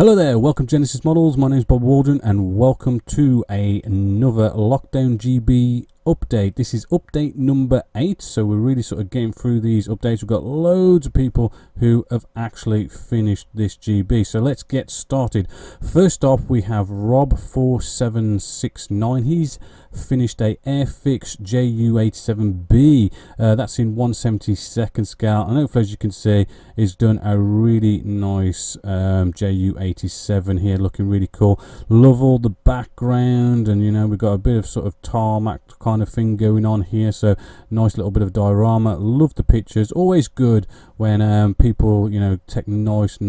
Hello there, welcome Genesis Models. My name is Bob Waldron and welcome to another Lockdown GB update. This is update number 8, so we're really sort of getting through these updates. We've got loads of people who have actually finished this GB, so let's get started. First off, we have Rob4769. He's finished a Airfix JU87B. That's in 1/72 scale, and hopefully, as you can see, he's done a really nice JU87 here, looking really cool. Love all the background, and you know, we've got a bit of sort of tarmac kind of thing going on here, so nice little bit of diorama. Love the pictures. Always good when people, you know, take nice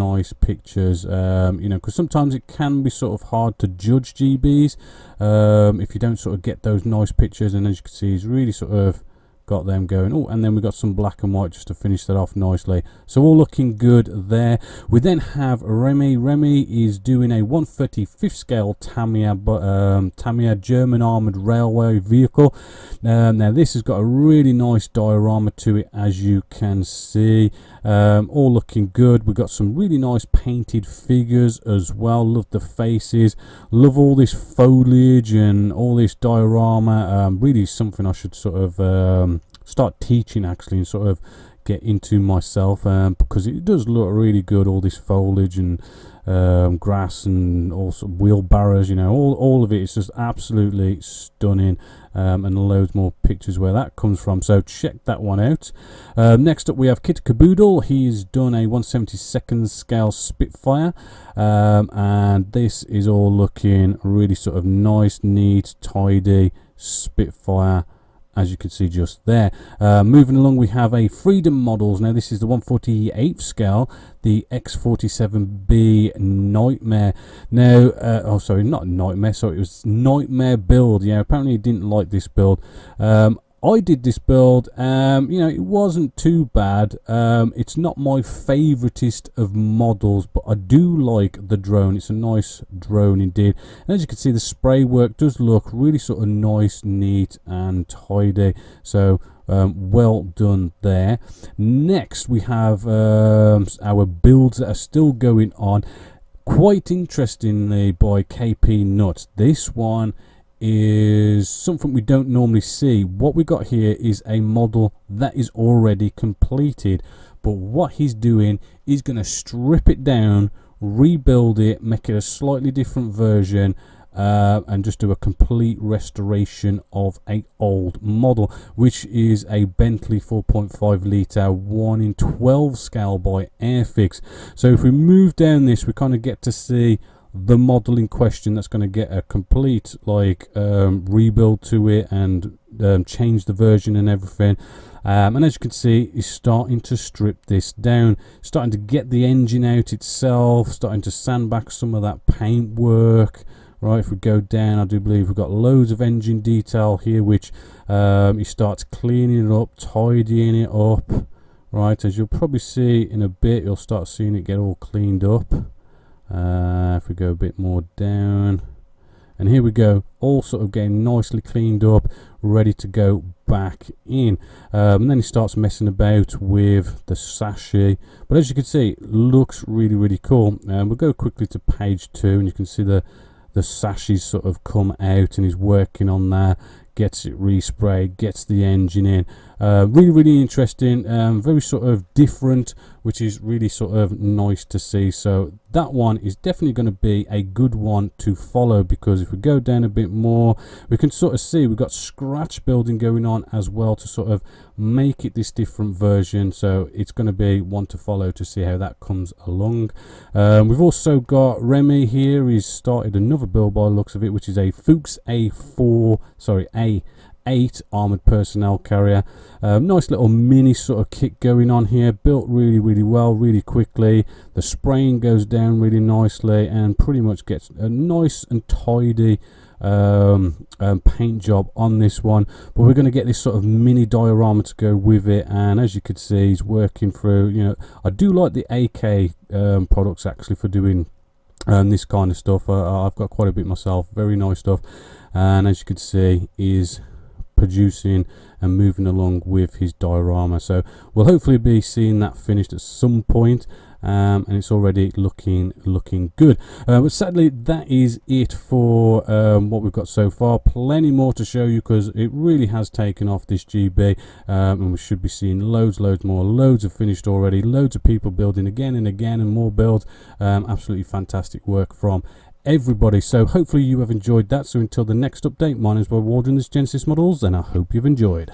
pictures, you know, because sometimes it can be sort of hard to judge GBs if you don't sort of get those nice pictures. And as you can see, he's really sort of got them going. Oh, and then we got some black and white just to finish that off nicely, so all looking good there. We then have Remy. Is doing a 1/35 scale Tamiya German armored railway vehicle. Now this has got a really nice diorama to it, as you can see. All looking good. We've got some really nice painted figures as well. Love the faces, love all this foliage and all this diorama. Really something I should sort of start teaching actually, and sort of get into myself, because it does look really good, all this foliage and grass and also wheelbarrows, you know, all of it is just absolutely stunning, and loads more pictures where that comes from, so check that one out. Next up we have Kit Caboodle. He's done a 1/72 scale Spitfire, and this is all looking really sort of nice, neat, tidy Spitfire, as you can see just there. Moving along, we have a Freedom Models. Now this is the 1/48 scale, the X47B Nightmare. Now oh sorry, not Nightmare, sorry, it was Nightmare build. Yeah, apparently he didn't like this build. I did this build. You know, it wasn't too bad. It's not my favoritist of models, but I do like the drone. It's a nice drone indeed, and as you can see, the spray work does look really sort of nice, neat and tidy, so well done there. Next we have our builds that are still going on, quite interestingly, by KP Nuts. This one is something we don't normally see. What we got here is a model that is already completed, but what he's doing is going to strip it down, rebuild it, make it a slightly different version, and just do a complete restoration of a old model, which is a Bentley 4.5 litre 1/12 scale by Airfix. So if we move down this, we kind of get to see the model in question that's going to get a complete like rebuild to it, and change the version and everything. And as you can see, he's starting to strip this down, starting to get the engine out itself, starting to sand back some of that paint work. Right, if we go down, I do believe we've got loads of engine detail here, which he starts cleaning it up, tidying it up. Right, as you'll probably see in a bit, you'll start seeing it get all cleaned up. If we go a bit more down, and here we go, all sort of getting nicely cleaned up, ready to go back in. And then he starts messing about with the sachet, but as you can see, it looks really cool. We'll go quickly to page 2, and you can see the sachets sort of come out, and he's working on that, gets it resprayed, gets the engine in. Really interesting, very sort of different, which is really sort of nice to see. So that one is definitely going to be a good one to follow, because if we go down a bit more, we can sort of see we've got scratch building going on as well to sort of make it this different version, so it's going to be one to follow to see how that comes along. We've also got Remy here. He's started another build by the looks of it, which is a Fuchs A8 armored personnel carrier. Nice little mini sort of kit going on here, built really well, really quickly. The spraying goes down really nicely, and pretty much gets a nice and tidy paint job on this one. But we're going to get this sort of mini diorama to go with it, and as you can see, he's working through, you know, I do like the AK products actually for doing this kind of stuff. I've got quite a bit myself, very nice stuff, and as you can see, is producing and moving along with his diorama, so we'll hopefully be seeing that finished at some point. and it's already looking good. But sadly, that is it for what we've got so far. Plenty more to show you because it really has taken off, this GB, and we should be seeing loads more. Loads are finished already, loads of people building again and again, and more builds. Absolutely fantastic work from everybody. So hopefully you have enjoyed that. So until the next update, my name is Bob Waldron, this is Genesis Models, and I hope you've enjoyed.